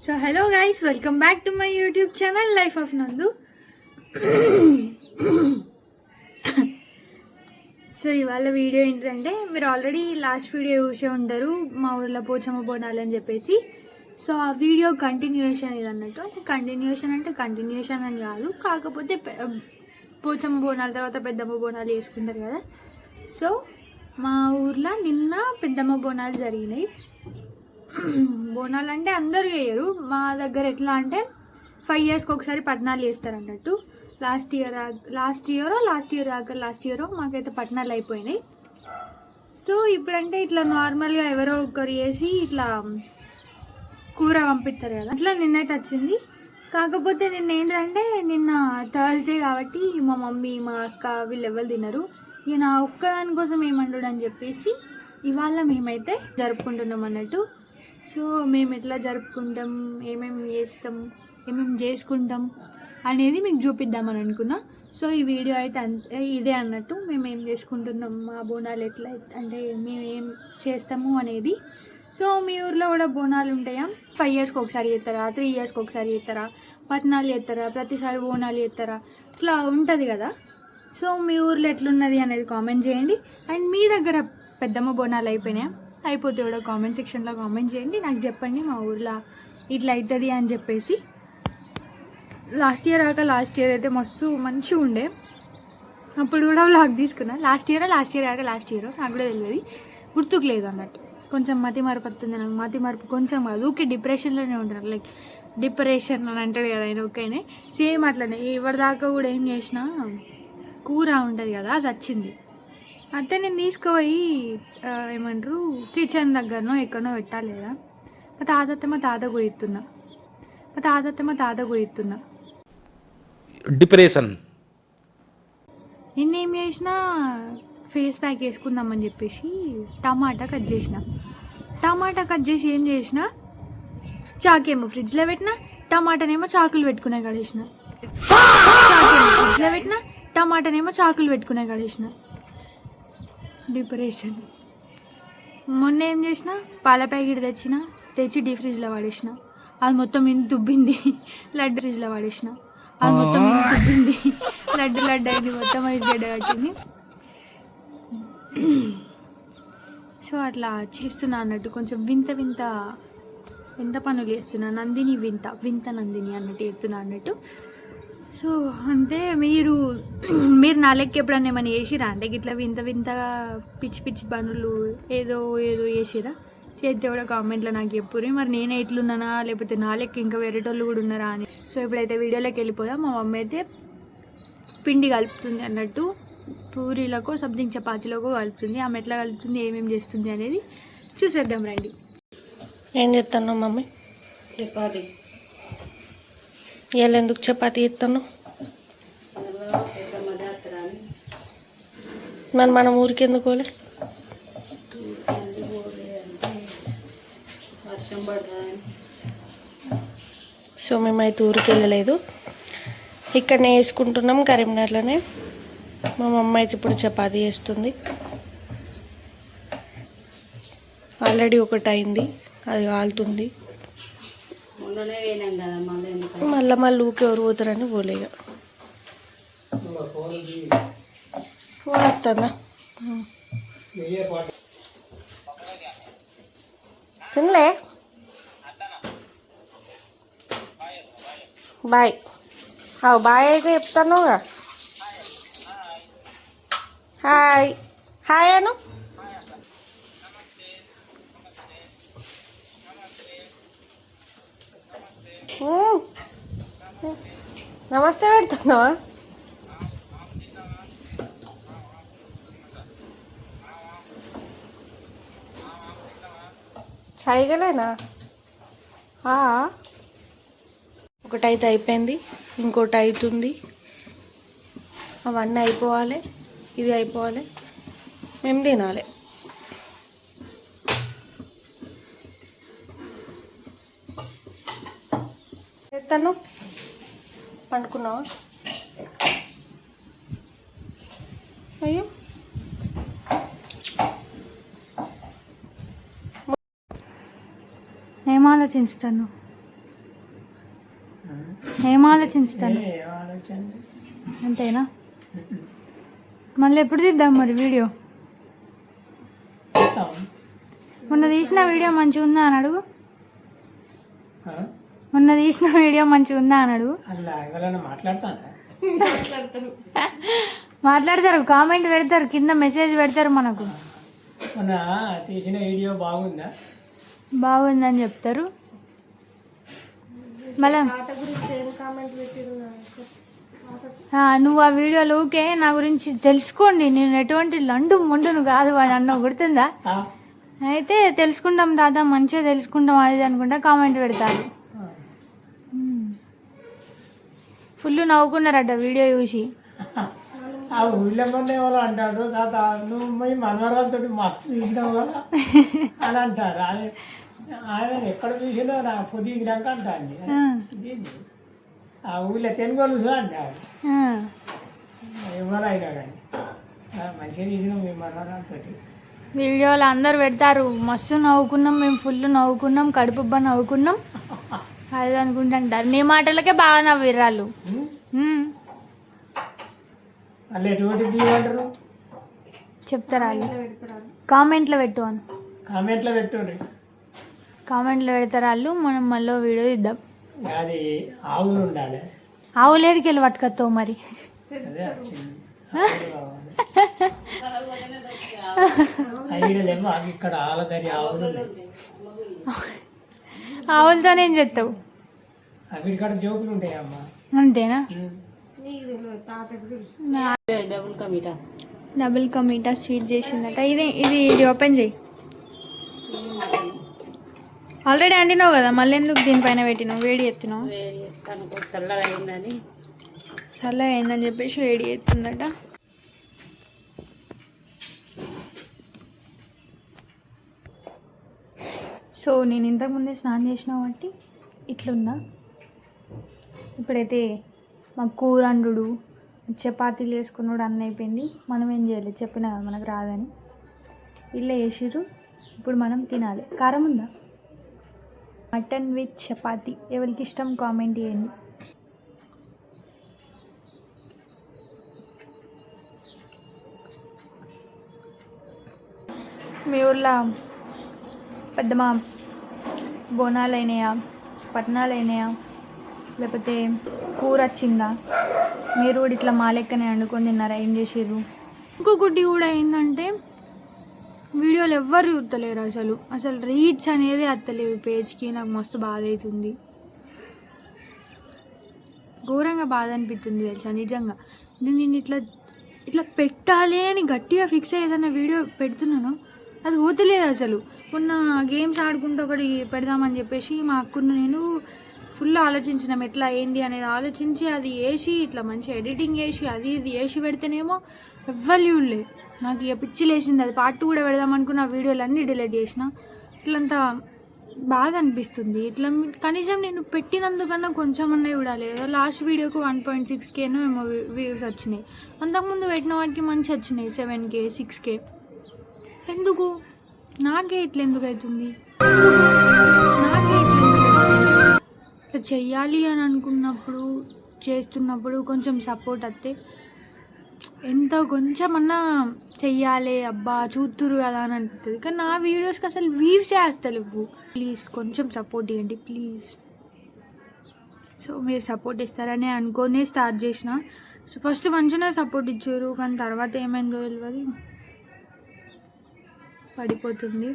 So hello guys, welcome back to my YouTube channel life of నందు. So ఇవాళ video ఏంటంటే, మీరు already last video చూసే ఉంటారు మా ఊర్లో పోచమ్మ బోనాలు అని చెప్పేసి. సో ఆ వీడియో కంటిన్యూషన్ ఇది అన్నట్టు. అంటే కంటిన్యూషన్ అని కాదు, కాకపోతే పోచమ్మ బోనాల తర్వాత పెద్దమ్మ బోనాలు చేసుకుంటారు కదా. సో మా ఊర్లో నిన్న పెద్దమ్మ బోనాలు జరిగినాయి. బోనాలు అంటే అందరూ చేయరు, మా దగ్గర ఎట్లా అంటే 5 yearsకి ఒకసారి పట్నాలు చేస్తారు అన్నట్టు. లాస్ట్ ఇయర్ మాకైతే పట్నాలు అయిపోయినాయి. సో ఇప్పుడంటే ఇట్లా నార్మల్గా ఎవరో ఒకరు చేసి ఇట్లా కూర పంపిస్తారు కదా, అట్లా నిన్నైతే వచ్చింది. కాకపోతే నిన్న థర్స్డే కాబట్టి మా మమ్మీ మా అక్క వీళ్ళు ఎవరు తినరు. ఇక నా ఒక్కదాని కోసం ఏమంటాడు అని చెప్పేసి ఇవాళ మేమైతే జరుపుకుంటున్నాం అన్నట్టు. సో మేము ఎట్లా జరుపుకుంటాం, ఏమేమి చేస్తాం, ఏమేమి చేసుకుంటాం అనేది మీకు చూపిద్దామని అనుకున్నా. సో ఈ వీడియో అయితే ఇదే అన్నట్టు. మేము ఏం చేసుకుంటున్నాం, మా బోనాలు ఎట్లా అంటే మేము ఏం చేస్తాము అనేది. సో మీ ఊర్లో కూడా బోనాలు ఉంటాయా? 5 yearsకి ఒకసారి చేస్తారా, 3 yearsకి ఒకసారి చేస్తారా, పట్నాలు చేస్తారా, ప్రతిసారి బోనాలు చేస్తారా, ఇట్లా ఉంటుంది కదా. సో మీ ఊర్లో ఎట్లున్నది అనేది కామెంట్ చేయండి. అండ్ మీ దగ్గర పెద్దమ్మ బోనాలు అయిపోతే కూడా కామెంట్ సెక్షన్లో కామెంట్ చేయండి, నాకు చెప్పండి మా ఊర్లో ఇట్లా అవుతుంది అని చెప్పేసి. లాస్ట్ ఇయర్ అయితే మస్తు మంచిగా ఉండే, అప్పుడు కూడా వ్లాగ్ తీసుకున్నా. లాస్ట్ ఇయర్ నాకు కూడా తెలియదు, గుర్తుకు లేదు అన్నట్టు. కొంచెం మతి మరపు వస్తుంది నాకు. మతి మరపు కొంచెం కాదు, ఊకే డిప్రెషన్లోనే ఉంటాను. లైక్ డిప్రెషన్ అని అంటాడు కదా ఆయన, ఓకేనే సేమ్ అట్లనే. ఎవరిదాకా కూడా ఏం చేసినా కూర ఉంటుంది కదా, అది వచ్చింది. అయితే నేను తీసుకుపోయి ఏమంటారు కిచెన్ దగ్గరనో ఎక్కడనో పెట్టాలి కదా. మా తాత గురిస్తున్నా డిప్రెషన్. నిన్నేం చేసిన, ఫేస్ ప్యాక్ వేసుకుందామని చెప్పేసి టమాటా కట్ చేసి ఏం చేసిన, చాకేమో ఫ్రిడ్జ్లో పెట్టిన, టమాటానేమో చాకులు పెట్టుకునే కడేసిన. డిప్రెషన్. మొన్న ఏం చేసిన, పాల ప్యాకెట్ తెచ్చి డీ ఫ్రిడ్జ్లో పడేసిన. అది మొత్తం ఇంత దుబ్బింది. లడ్డు ఫ్రిడ్జ్లో పడేసిన, అది మొత్తం ఇంత దుబ్బింది. లడ్డు అయింది, మొత్తం ఐస్ గడ్డ కట్టింది. సో అట్లా చేస్తున్నా అన్నట్టు. కొంచెం వింత పనులు చేస్తున్నా. వింత నందిని అన్నట్టు చేస్తున్నా అన్నట్టు. సో అంతే. మీరు నా లెక్క ఎప్పుడన్నా ఏమైనా చేసిరా అంటే ఇట్లా వింతగా పిచ్చి పనులు ఏదో చేసిరా? చేస్తే కూడా కామెంట్లో నాకు చెప్పుర్రి. మరి నేనే ఇట్లున్నానా, లేకపోతే నా లెక్క ఇంకా వేరేటోళ్ళు కూడా ఉన్నారా అని. సో ఇప్పుడైతే వీడియోలోకి వెళ్ళిపోదాం. మా మమ్మీ అయితే పిండి కలుపుతుంది అన్నట్టు. పూరీలకో సంథింగ్ చపాతీలకో కలుపుతుంది. ఆమె ఎట్లా కలుపుతుంది, ఏమేమి చేస్తుంది అనేది చూసేద్దాం రండి. ఏం చేస్తాను మమ్మీ? చపాతీ. ఇవాళ ఎందుకు చపాతీ చేస్తాను? మరి మనం ఊరికి ఎందుకు పోలే? వర్షం పడ్డా. సో మేమైతే ఊరికి వెళ్ళలేదు, ఇక్కడనే వేసుకుంటున్నాం కరీంనగర్లోనే. మా మమ్మ అయితే ఇప్పుడు చపాతీ చేస్తుంది. ఆల్రెడీ ఒకటి అయింది, అది కాలుతుంది. మళ్ళీ ఊరికి ఎవరు పోతారని పోలేగా. ఫోన్ వస్తుందా? తినలే. బాయ్. బాయ్ అయితే చెప్తాను. హాయ్ అను. నమస్తే పెడుతున్నావా? సైగలేనా? ఒకటైతే అయిపోయింది, ఇంకోటి అవుతుంది. అవన్నీ అయిపోవాలి, ఇది అయిపోవాలి, మేము తినాలి. ఎత్తాను. పండుకున్నావా? అయ్యో ఏం ఆలోచిస్తాను? ఏం ఆలోచిస్తాను ఏం ఆలోచన అంతేనా? మళ్ళీ ఎప్పుడు తీద్దాం మరి వీడియో? చేస్తాం. మొన్న తీసిన వీడియో మంచిగా ఉందా అని అడుగు. ఆ? మొన్న తీసిన వీడియో మంచిగా ఉందా అని అడుగు. అలా ఎవరైనా మాట్లాడతానా? మాట్లాడతారు, కామెంట్ పెడతారు, కింద మెసేజ్ పెడతారు మనకు. మొన్న తీసిన వీడియో బాగుందా? బాగుందని చెప్తారు. మళ్ళా నువ్వు ఆ వీడియోలో ఊకే నా గురించి తెలుసుకోండి, నేను ఎటువంటి లండు ముండును కాదు అని అన్నావు, గుర్తుందా? ఆ? అయితే తెలుసుకుంటాం దాదా, మంచిగా తెలుసుకుంటాం అది అనుకుంటా కామెంట్ పెడతారు. ఫుల్ నవ్వుకున్నారట వీడియో చూసి. ఆ ఊళ్ళో మొన్న ఎవరో అంటాడు, తాత నువ్వు మీ మనవరాలతో మస్తు తీసినావు కదా అని అంటారు. అది ఆయన ఎక్కడ చూసినా నా పొద్దుగినాక అంటాండి. ఇదేంటి? ఆ ఊళ్ళో తెనుగోలు అంటారు ఎవరైనా కానీ. మంచిగా తీసినావు మీ మనవరాలతో. వీడియోలు అందరు పెడతారు, మస్తు నవ్వుకున్నాం మేము, ఫుల్ నవ్వుకున్నాం, కడుపుబ్బ నవ్వుకున్నాం అది అనుకుంటుంటారు. నీ మాటలకే బాగా నవ్విర్రు వాళ్ళు. వాళ్ళు ఎటువంటి తీయమంటారు? చెప్తారా వాళ్ళు? కామెంట్లో పెట్టు అని. కామెంట్లో పెట్టండి. కామెంట్లో పెడతారు వాళ్ళు. మనం మళ్ళీ వీడియో ఇద్దాం. అది ఆవులు ఉండాలి. ఆవులేడికి వెళ్ళి పట్టుకొస్తావు మరి. అదే వచ్చింది. ఐడలేమో అవి ఇక్కడ ఆలదరి ఆవులు ఉన్నాయి. ఆవులతోనేం చేస్తావు? అవి ఇక్కడ జోకులు ఉంటాయమ్మా. అంతేనా? డబుల్ కమీటా. డబుల్ కమీటా స్వీట్ చేసిందట. ఇది ఓపెన్ చేయి. ఆల్రెడీ అండినావు కదా, మళ్ళీ ఎందుకు దీనిపైన పెట్టినావు? వేడి ఎత్తినావు. తనకు చల్లగా అయిందని చల్లగా అయిందని చెప్పేసి వేడి ఎత్తుందట. సో నేను ఇంతకుముందే స్నానం చేసిన కాబట్టి ఇట్లుందా. ఇప్పుడైతే మా కూర అండు, చపాతీలు వేసుకున్నాడు, అన్నీ అయిపోయింది. మనం ఏం చేయలేదు, చెప్పినా కదా మనకు రాదని. ఇల్లే వేసిర్రు, ఇప్పుడు మనం తినాలి. కారం ఉందా? మటన్ విత్ చపాతీ ఎవరికి ఇష్టం కామెంట్ చేయండి. మీ ఊర్లో పెద్దమా బోనాలు అయినాయా, పట్నాలు అయినాయా, లేకపోతే కూర వచ్చిందా? మీరు కూడా ఇట్లా మా లెక్కనే వండుకొని తిన్నారా? ఏం చేసిర్రు? ఇంకొకటి కూడా ఏంటంటే వీడియోలు ఎవ్వరు చూస్తలేరు. అసలు రీచ్ అనేది వస్తలేవు పేజ్కి. నాకు మస్తు బాధ అవుతుంది, ఘోరంగా బాధ అనిపిస్తుంది తెలుసా నిజంగా. నేను ఇట్లా పెట్టాలి అని గట్టిగా ఫిక్స్ అయ్యి ఏదైనా వీడియో పెడుతున్నాను, అది పోతలేదు అసలు. మొన్న గేమ్స్ ఆడుకుంటూ ఒకటి పెడదామని చెప్పేసి మా అక్కను నేను ఫుల్ ఆలోచించినాం, ఎట్లా ఏంది అనేది ఆలోచించి అది వేసి ఇట్లా మంచిగా ఎడిటింగ్ చేసి అది ఇది వేసి పెడితేనేమో ఎవ్వరు చూడలే. నాకు ఇక పిచ్చి లేచింది. అది పార్ట్ కూడా పెడదాం అనుకున్న వీడియోలు అన్నీ డిలీట్ చేసిన. ఇట్లంతా బాధ అనిపిస్తుంది. ఇట్లా కనీసం నేను పెట్టినందుకన్నా కొంచెం అన్నా చూడాలి కదా. లాస్ట్ వీడియోకి 1.6K ఏమో వ్యూస్ వచ్చినాయి. అంతకుముందు పెట్టిన వాటికి మంచి వచ్చినాయి, 7K 6K. ఎందుకు నాకే ఇట్లా ఎందుకు అవుతుంది? ఇట్లా చెయ్యాలి అని అనుకున్నప్పుడు చేస్తున్నప్పుడు కొంచెం సపోర్ట్ వస్తే ఎంతో కొంచెమన్నా చెయ్యాలి, అబ్బా చూస్తురు కదా అని అనిపిస్తుంది. కానీ నా వీడియోస్కి అసలు వ్యూసే వస్తలేవు. ప్లీజ్ కొంచెం సపోర్ట్ ఇవ్వండి ప్లీజ్. సో మీరు సపోర్ట్ ఇస్తారని అనుకొని స్టార్ట్ చేసిన. సో ఫస్ట్ మంచిగా సపోర్ట్ ఇచ్చారు, కానీ తర్వాత ఏమైందో తెలియదు, పడిపోతుంది.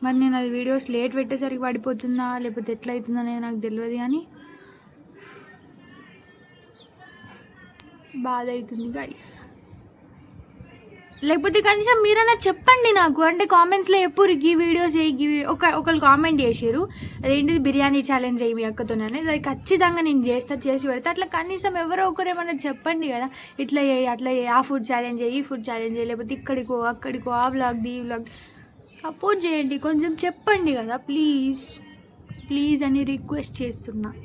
మరి నేను అది వీడియోస్ లేట్ పెట్టేసరికి పడిపోతుందా లేకపోతే ఎట్లా అవుతుందో అనేది నాకు తెలియదు, కానీ బాధ అవుతుంది గైస్. లేకపోతే కనీసం మీరైనా చెప్పండి నాకు, అంటే కామెంట్స్లో ఎప్పుడు ఈ వీడియోస్ ఒకళ్ళు కామెంట్ చేసారు అదేంటిది బిర్యానీ ఛాలెంజ్ అయ్యి మీ అక్కతోనే అనేది. అది ఖచ్చితంగా నేను చేసి పెడతా. అట్లా కనీసం ఎవరో ఒకరేమన్నా చెప్పండి కదా, ఇట్లా చేయి అట్లా చేయి, ఆ ఫుడ్ ఛాలెంజ్ అయ్యి ఈ ఫుడ్ ఛాలెంజ్ చేయి, లేకపోతే ఇక్కడికో అక్కడికో ఆ వ్లాగ్ది ఈ వ్లాగ్ సపోర్ట్ చేయండి, కొంచెం చెప్పండి కదా ప్లీజ్ అని రిక్వెస్ట్ చేస్తున్నా.